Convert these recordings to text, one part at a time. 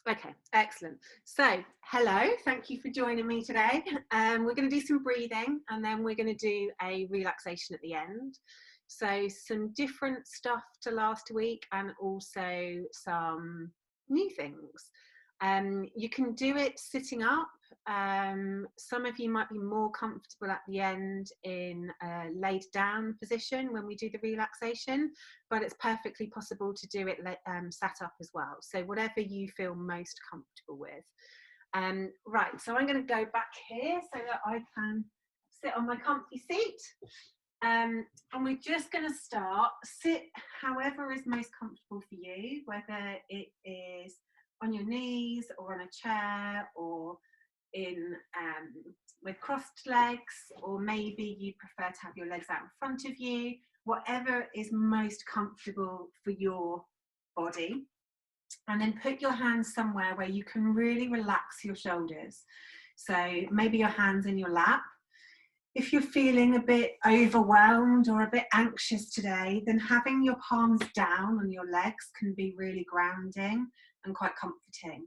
Okay, excellent. So, hello, thank you for joining me today. We're going to do some breathing and then we're going to do a relaxation at the end. So, some different stuff to last week and also some new things. You can do it sitting up. Some of you might be more comfortable at the end in a laid down position when we do the relaxation, but it's perfectly possible to do it sat up as well. So whatever you feel most comfortable with. Right, so I'm going to go back here so that I can sit on my comfy seat. And we're just going to sit however is most comfortable for you, whether it is on your knees or on a chair or in with crossed legs, or maybe you prefer to have your legs out in front of you, whatever is most comfortable for your body. And then put your hands somewhere where you can really relax your shoulders. So maybe your hands in your lap. If you're feeling a bit overwhelmed or a bit anxious today, then having your palms down on your legs can be really grounding and quite comforting.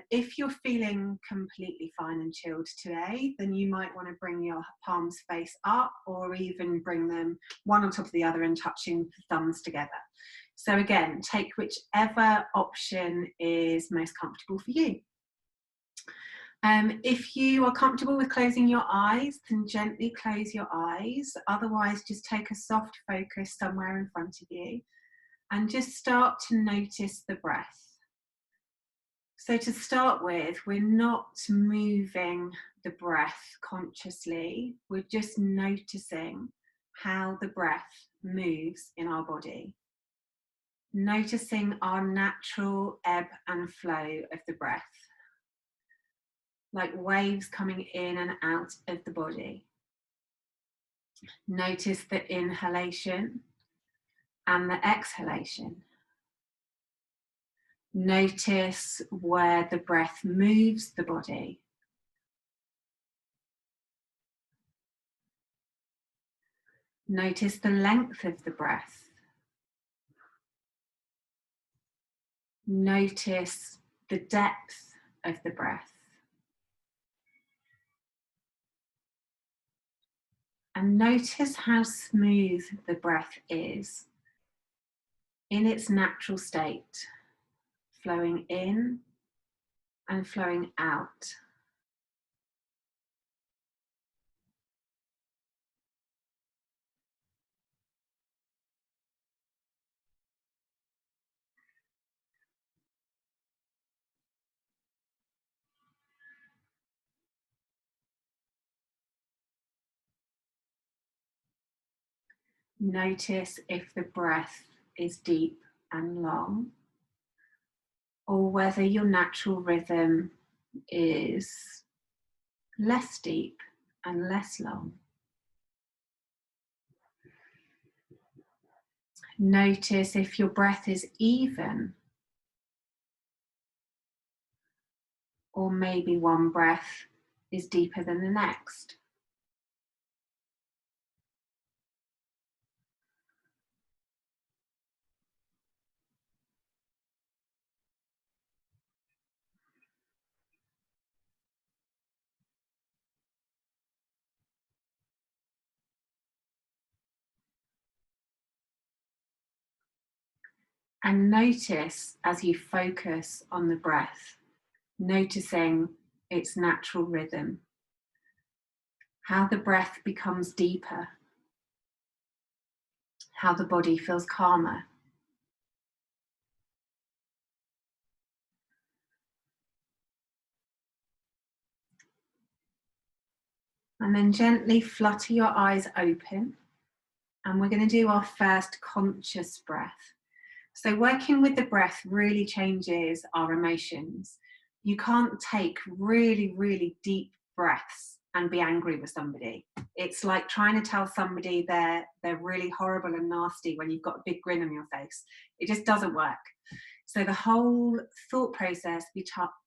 If you're feeling completely fine and chilled today, then you might want to bring your palms face up or even bring them one on top of the other and touching the thumbs together. So again, take whichever option is most comfortable for you. If you are comfortable with closing your eyes, then gently close your eyes. Otherwise, just take a soft focus somewhere in front of you and just start to notice the breath. So to start with, we're not moving the breath consciously. We're just noticing how the breath moves in our body. Noticing our natural ebb and flow of the breath, like waves coming in and out of the body. Notice the inhalation and the exhalation. Notice where the breath moves the body. Notice the length of the breath. Notice the depth of the breath. And notice how smooth the breath is in its natural state, flowing in and flowing out. Notice if the breath is deep and long, or whether your natural rhythm is less deep and less long. Notice if your breath is even, or maybe one breath is deeper than the next. And notice as you focus on the breath, noticing its natural rhythm, how the breath becomes deeper, how the body feels calmer. And then gently flutter your eyes open. And we're going to do our first conscious breath. So working with the breath really changes our emotions. You can't take really, really deep breaths and be angry with somebody. It's like trying to tell somebody they're really horrible and nasty when you've got a big grin on your face. It just doesn't work. So the whole thought process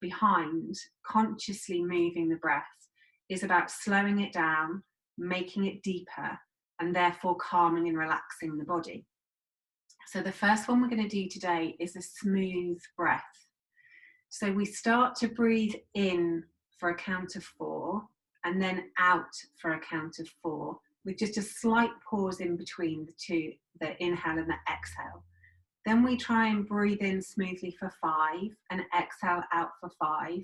behind consciously moving the breath is about slowing it down, making it deeper, and therefore calming and relaxing the body. So the first one we're going to do today is a smooth breath. So we start to breathe in for a count of 4 and then out for a count of 4, with just a slight pause in between the two, the inhale and the exhale. Then we try and breathe in smoothly for 5 and exhale out for 5.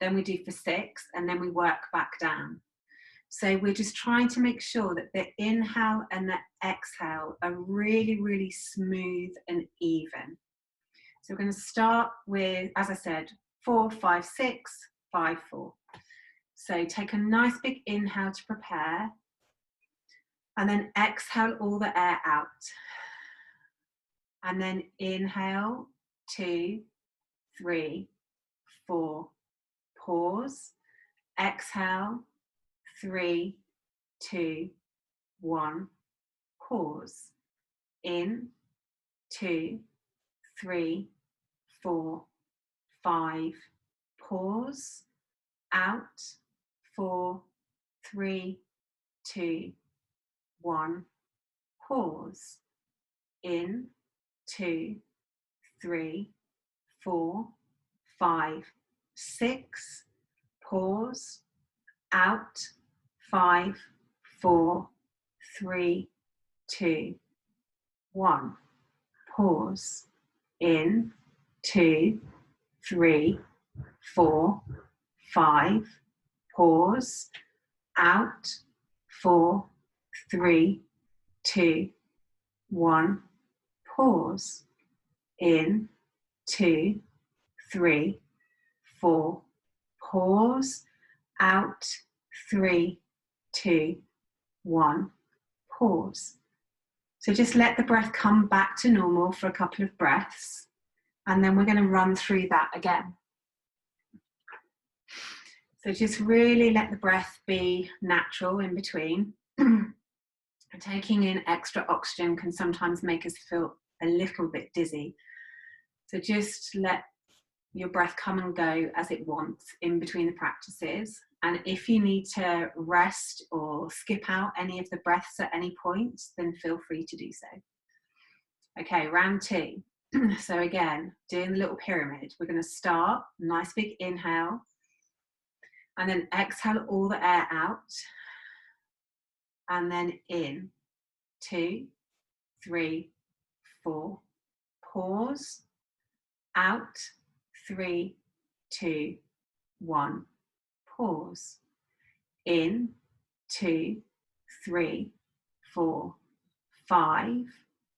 Then we do for 6 and then we work back down. So we're just trying to make sure that the inhale and the exhale are really, really smooth and even. So we're going to start with, as I said, 4, 5, 6, 5, 4. So take a nice big inhale to prepare, and then exhale all the air out. And then inhale, 2, 3, 4, pause, exhale, 3, 2, 1, pause, in, 2, 3, 4, 5, pause, out, 4, 3, 2, 1, pause, in, 2, 3, 4, 5, 6, pause, out, 5, 4, 3, 2, 1, pause, in, 2, 3, 4, 5, pause, out, 4, 3, 2, 1, pause, in, 2, 3, 4, pause, out, 3, 2, 1, pause. So just let the breath come back to normal for a couple of breaths, and then we're going to run through that again. So just really let the breath be natural in between. Taking in extra oxygen can sometimes make us feel a little bit dizzy. So just let your breath come and go as it wants in between the practices. And if you need to rest or skip out any of the breaths at any point, then feel free to do so. Okay, round 2. So again, doing the little pyramid. We're going to start, nice big inhale, and then exhale all the air out, and then in, 2, 3, 4, pause, out, 3, 2, 1, pause, in, 2, 3, 4, 5,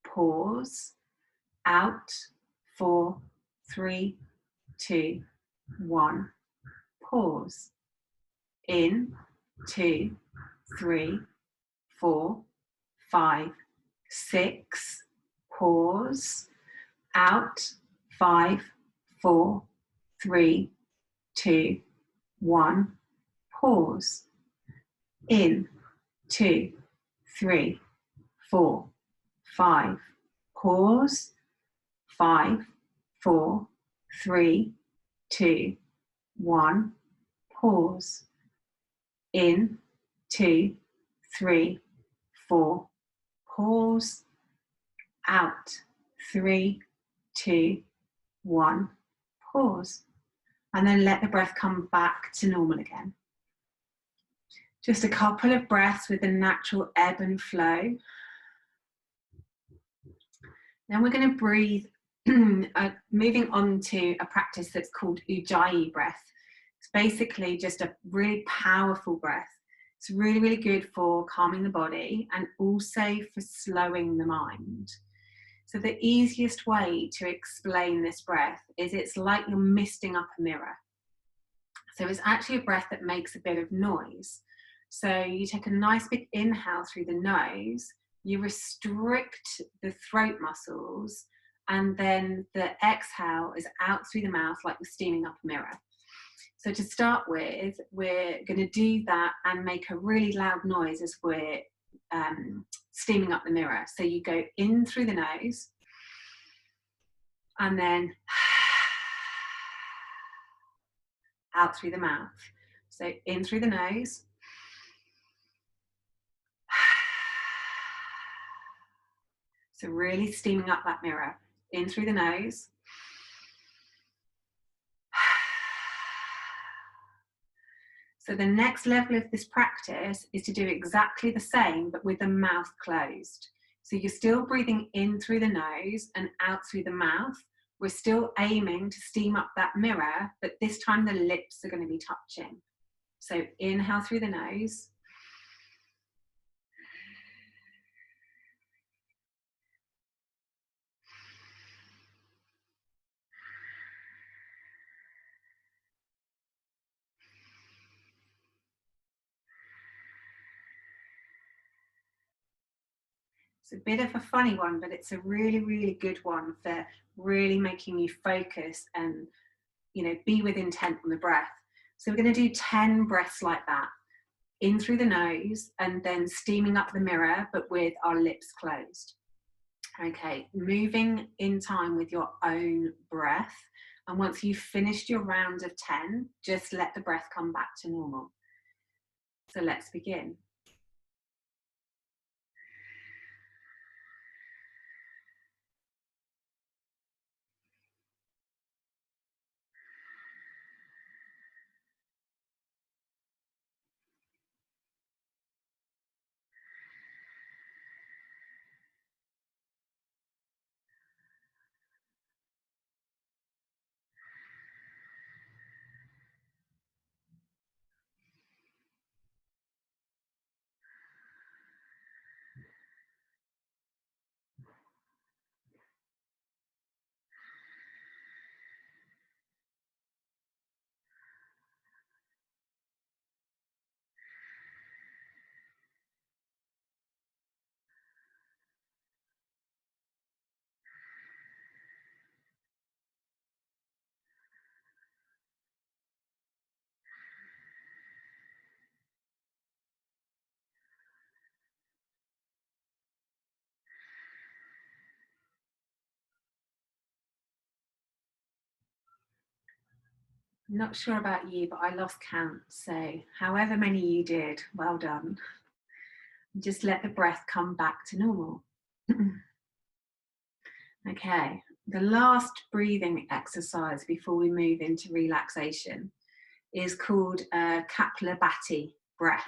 pause, out, 4, 3, 2, 1, pause, in, 2, 3, 4, 5, 6, pause, out, 5, 4, 3, 2, 1, pause, in, 2, 3, 4, 5, pause, 5, 4, 3, 2, 1, pause, in, 2, 3, 4, pause, out, 3, 2, 1, pause. And then let the breath come back to normal again. Just a couple of breaths with the natural ebb and flow. Then we're going to breathe, moving on to a practice that's called Ujjayi breath. It's basically just a really powerful breath. It's really, really good for calming the body and also for slowing the mind. So the easiest way to explain this breath is it's like you're misting up a mirror. So it's actually a breath that makes a bit of noise. So you take a nice big inhale through the nose, you restrict the throat muscles, and then the exhale is out through the mouth like you're steaming up a mirror. So to start with, we're going to do that and make a really loud noise as we're steaming up the mirror. So you go in through the nose and then out through the mouth. So in through the nose, so really steaming up that mirror. In through the nose, So the next level of this practice is to do exactly the same, but with the mouth closed. So you're still breathing in through the nose and out through the mouth. We're still aiming to steam up that mirror, but this time the lips are going to be touching. So inhale through the nose. It's a bit of a funny one, but it's a really, really good one for really making you focus and, you know, be with intent on the breath. So we're going to do 10 breaths like that, in through the nose and then steaming up the mirror, but with our lips closed. Okay, moving in time with your own breath. And once you've finished your round of 10, just let the breath come back to normal. So let's begin. I'm not sure about you, but I lost count. So however many you did, well done. Just let the breath come back to normal. Okay, the last breathing exercise before we move into relaxation is called Kapalabhati breath.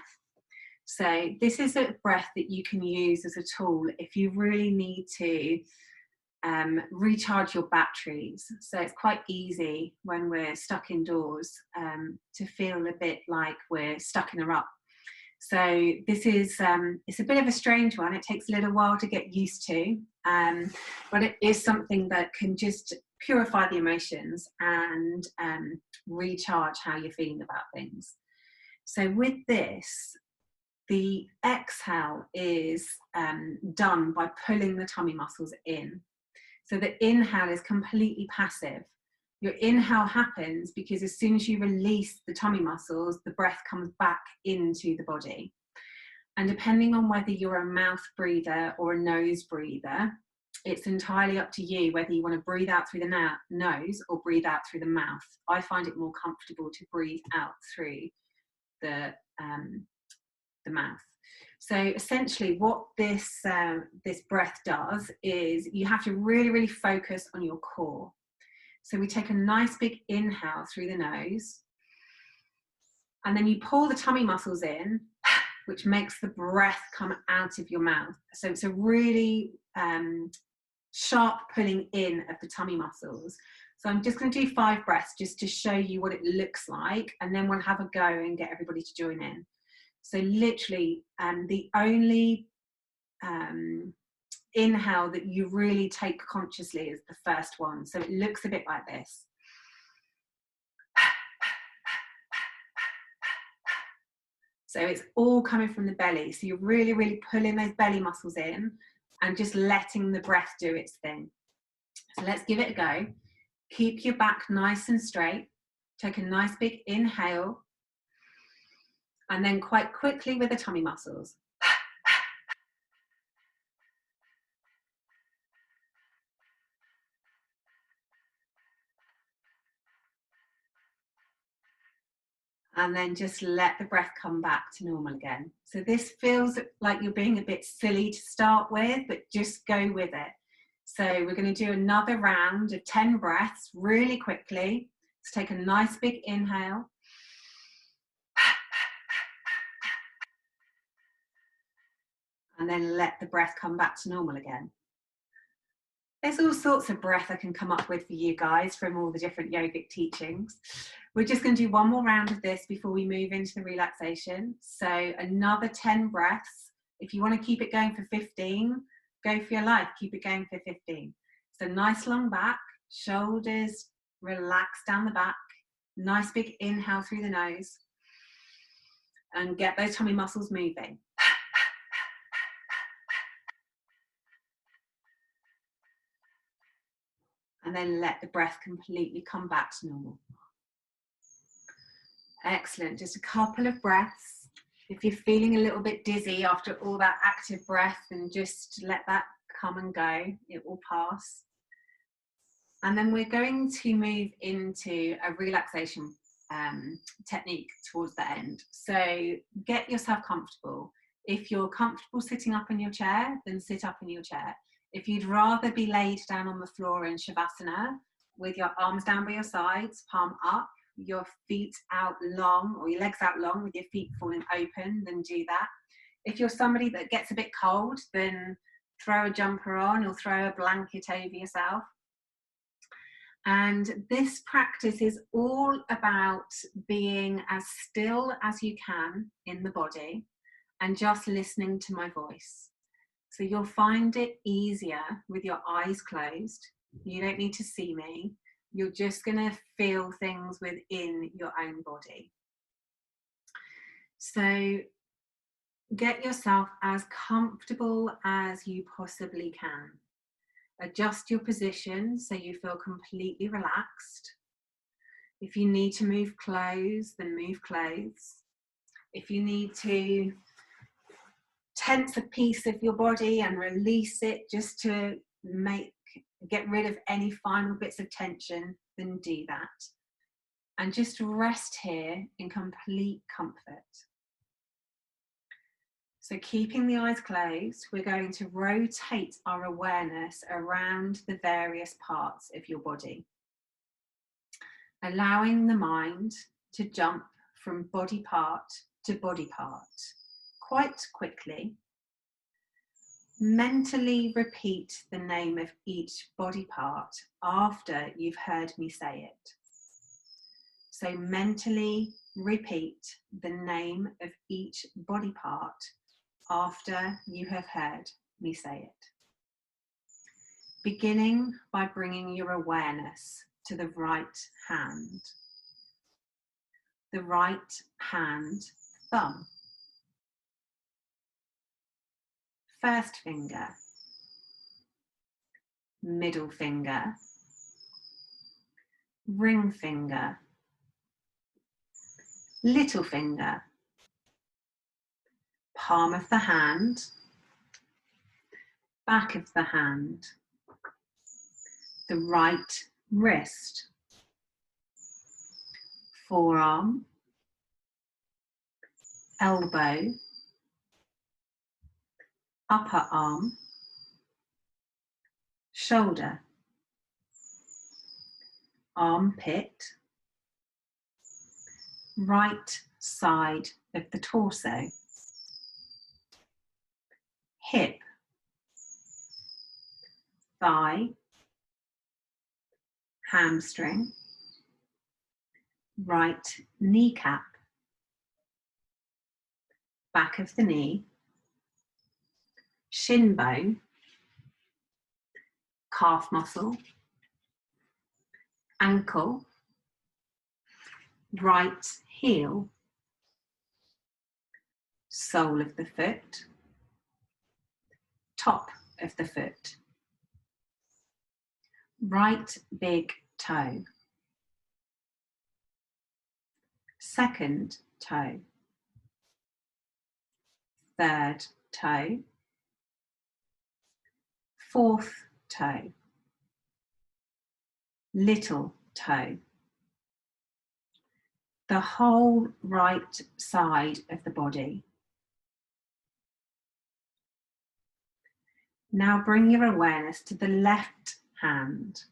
So this is a breath that you can use as a tool if you really need to recharge your batteries. So it's quite easy when we're stuck indoors to feel a bit like we're stuck in a rut. So this is, it's a bit of a strange one. It takes a little while to get used to, but it is something that can just purify the emotions and recharge how you're feeling about things. So with this, the exhale is done by pulling the tummy muscles in. So the inhale is completely passive. Your inhale happens because as soon as you release the tummy muscles, the breath comes back into the body. And depending on whether you're a mouth breather or a nose breather, it's entirely up to you whether you want to breathe out through the nose or breathe out through the mouth. I find it more comfortable to breathe out through the mouth. So essentially what this breath does is you have to really, really focus on your core. So we take a nice big inhale through the nose, and then you pull the tummy muscles in, which makes the breath come out of your mouth. So it's a really sharp pulling in of the tummy muscles. So I'm just going to do 5 breaths just to show you what it looks like, and then we'll have a go and get everybody to join in. So literally the only inhale that you really take consciously is the first one. So it looks a bit like this. So it's all coming from the belly. So you're really, really pulling those belly muscles in and just letting the breath do its thing. So let's give it a go. Keep your back nice and straight. Take a nice big inhale. And then quite quickly with the tummy muscles. And then just let the breath come back to normal again. So this feels like you're being a bit silly to start with, but just go with it. So we're going to do another round of 10 breaths really quickly. Let's take a nice big inhale. and then let the breath come back to normal again. There's all sorts of breath I can come up with for you guys from all the different yogic teachings. We're just going to do one more round of this before we move into the relaxation. So another 10 breaths. If you want to keep it going for 15, go for your life, keep it going for 15. So nice long back, shoulders relax down the back, nice big inhale through the nose, and get those tummy muscles moving. And then let the breath completely come back to normal. Excellent, just a couple of breaths. If you're feeling a little bit dizzy after all that active breath, then just let that come and go, it will pass. And then we're going to move into a relaxation technique towards the end. So get yourself comfortable. If you're comfortable sitting up in your chair, then sit up in your chair. If you'd rather be laid down on the floor in Shavasana with your arms down by your sides, palm up, your feet out long, or your legs out long with your feet falling open, then do that. If you're somebody that gets a bit cold, then throw a jumper on or throw a blanket over yourself. And this practice is all about being as still as you can in the body and just listening to my voice. So you'll find it easier with your eyes closed. You don't need to see me. You're just going to feel things within your own body. So get yourself as comfortable as you possibly can. Adjust your position so you feel completely relaxed. If you need to move clothes, then move clothes. If you need to tense a piece of your body and release it just to get rid of any final bits of tension, then do that. And just rest here in complete comfort. So keeping the eyes closed, we're going to rotate our awareness around the various parts of your body, allowing the mind to jump from body part to body part quite quickly. Mentally repeat the name of each body part after you've heard me say it. So mentally repeat the name of each body part after you have heard me say it. Beginning by bringing your awareness to the right hand. The right hand thumb. First finger. Middle finger. Ring finger. Little finger. Palm of the hand, back of the hand, the right wrist, forearm, elbow, upper arm, shoulder, armpit, right side of the torso, hip, thigh, hamstring, right kneecap, back of the knee, shin bone, calf muscle, ankle, right heel, sole of the foot, top of the foot, right big toe, second toe, third toe, fourth toe, little toe, the whole right side of the body. Now bring your awareness to the left hand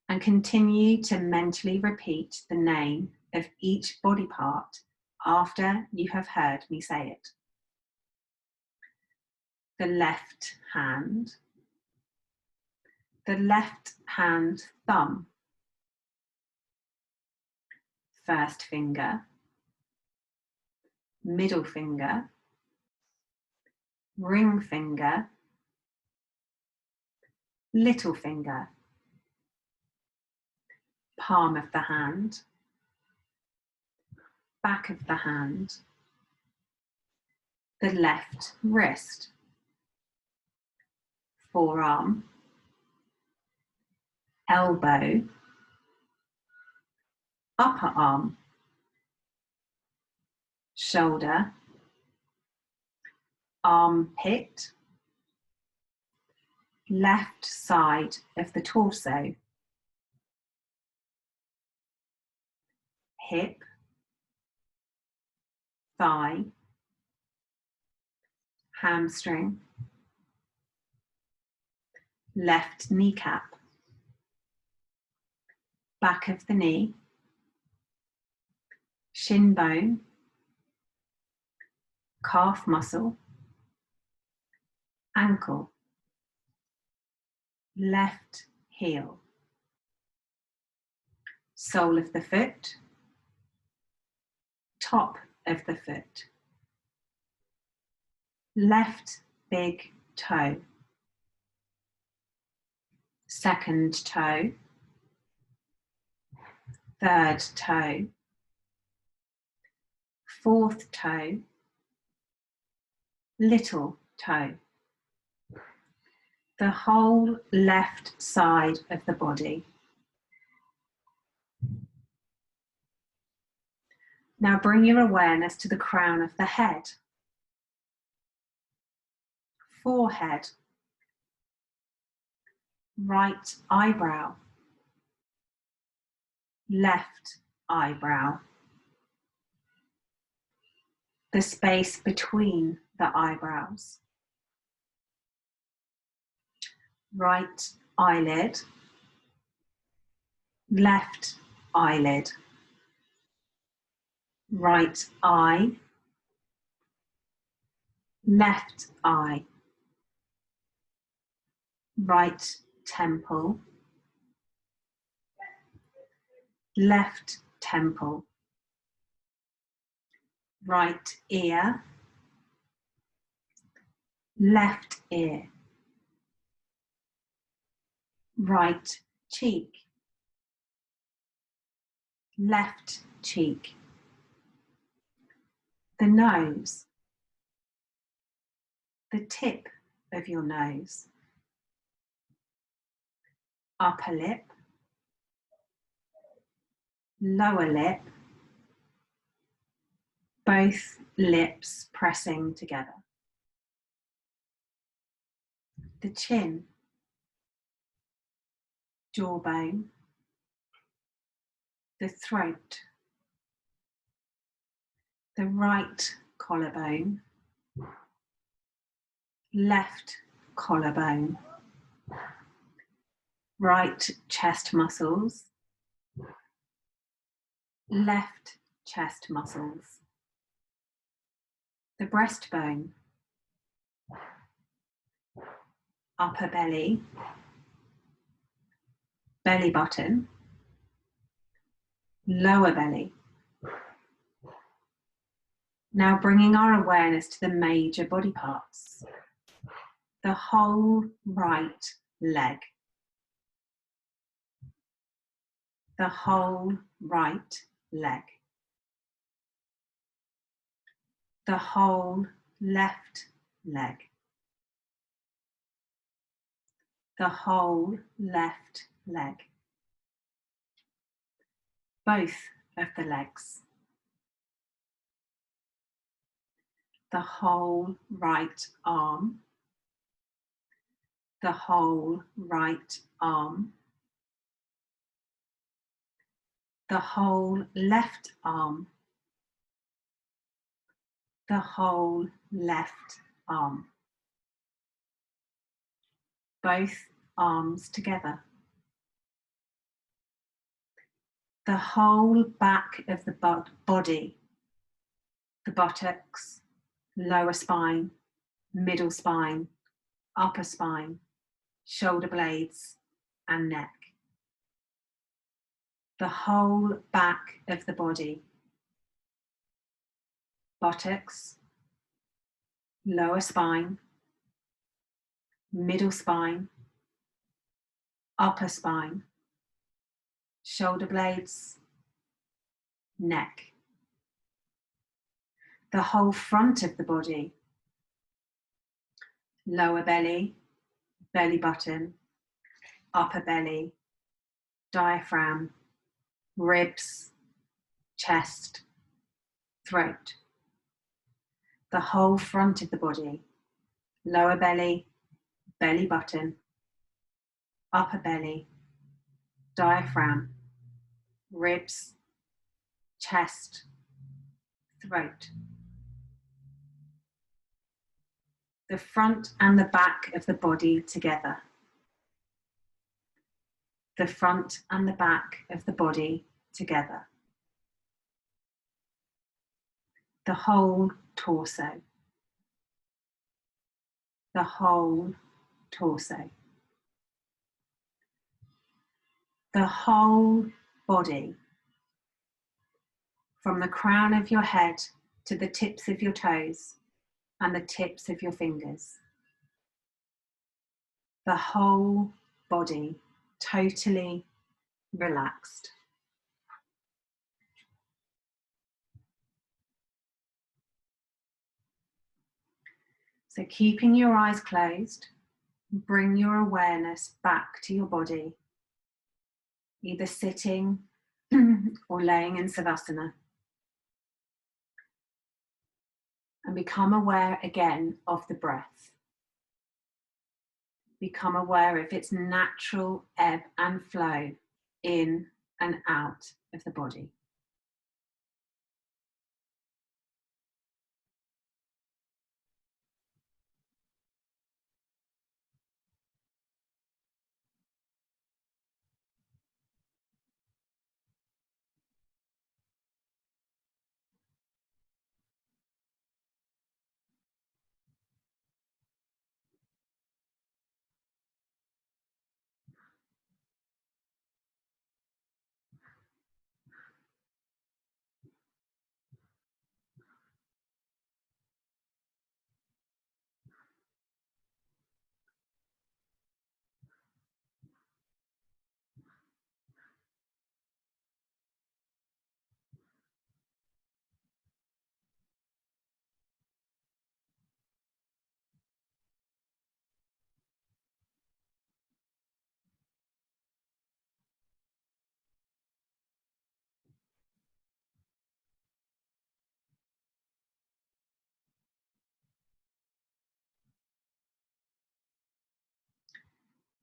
and continue to mentally repeat the name of each body part after you have heard me say it. the left hand thumb, first finger, middle finger, ring finger, little finger, palm of the hand, back of the hand, the left wrist, forearm, elbow, upper arm, shoulder, armpit, left side of the torso, hip, thigh, hamstring, left kneecap, back of the knee, shin bone, calf muscle, ankle, left heel, sole of the foot, top of the foot, left big toe, second toe, third toe, fourth toe, little toe, the whole left side of the body. Now bring your awareness to the crown of the head, forehead, right eyebrow, left eyebrow, the space between the eyebrows, right eyelid, left eyelid, right eye, left eye, right temple, left temple, right ear, left ear, right cheek, left cheek, the nose, the tip of your nose, upper lip, lower lip, both lips pressing together, the chin, jawbone, the throat, the right collarbone, left collarbone, right chest muscles, left chest muscles, the breastbone, upper belly, belly button, lower belly. Now bringing our awareness to the major body parts, the whole right leg, the whole right leg, the whole left leg, the whole left leg, both of the legs, the whole right arm, the whole right arm, the whole left arm, the whole left arm, both arms together, the whole back of the body, the buttocks, lower spine, middle spine, upper spine, shoulder blades and neck. The whole back of the body, buttocks, lower spine, middle spine, upper spine, shoulder blades, neck. The whole front of the body, lower belly, belly button, upper belly, diaphragm, ribs, chest, throat. The whole front of the body, lower belly, belly button, upper belly, diaphragm, ribs, chest, throat. The front and the back of the body together. The front and the back of the body together. The whole torso. The whole torso. The whole body, from the crown of your head to the tips of your toes and the tips of your fingers. The whole body totally relaxed. So keeping your eyes closed, bring your awareness back to your body, either sitting or laying in Savasana. And become aware again of the breath. Become aware of its natural ebb and flow in and out of the body.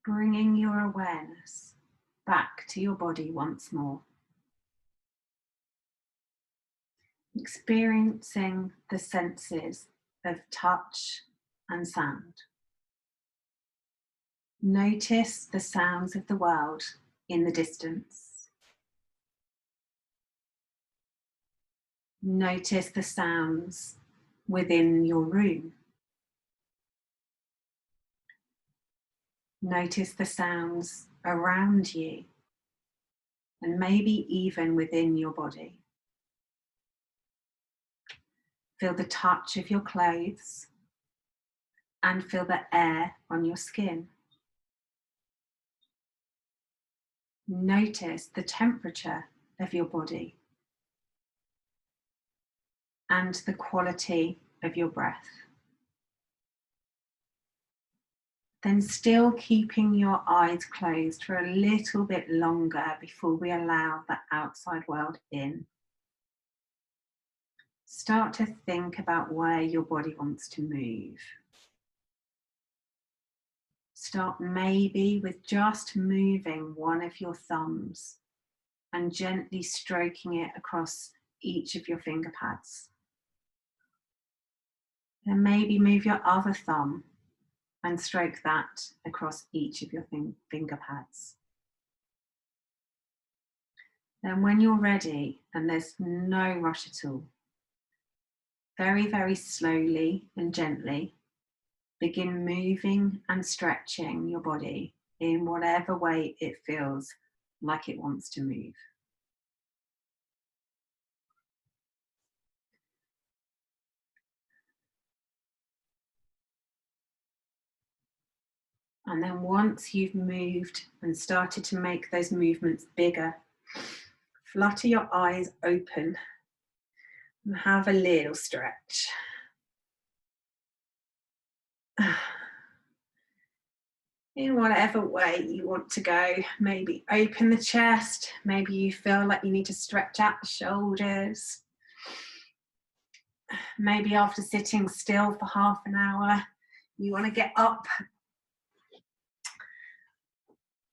Bringing your awareness back to your body once more. Experiencing the senses of touch and sound. Notice the sounds of the world in the distance. Notice the sounds within your room. Notice the sounds around you and maybe even within your body. Feel the touch of your clothes and feel the air on your skin. Notice the temperature of your body and the quality of your breath. Then still keeping your eyes closed for a little bit longer before we allow the outside world in. Start to think about where your body wants to move. Start maybe with just moving one of your thumbs and gently stroking it across each of your finger pads. Then maybe move your other thumb and stroke that across each of your finger pads. Then when you're ready, and there's no rush at all, very, very slowly and gently, Begin moving and stretching your body in whatever way it feels like it wants to move. And then once you've moved and started to make those movements bigger, flutter your eyes open and have a little stretch. In whatever way you want to go, maybe open the chest, maybe you feel like you need to stretch out the shoulders. Maybe after sitting still for half an hour, you want to get up.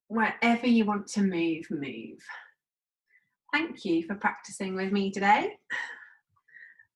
Wherever you want to move, move. Thank you for practicing with me today.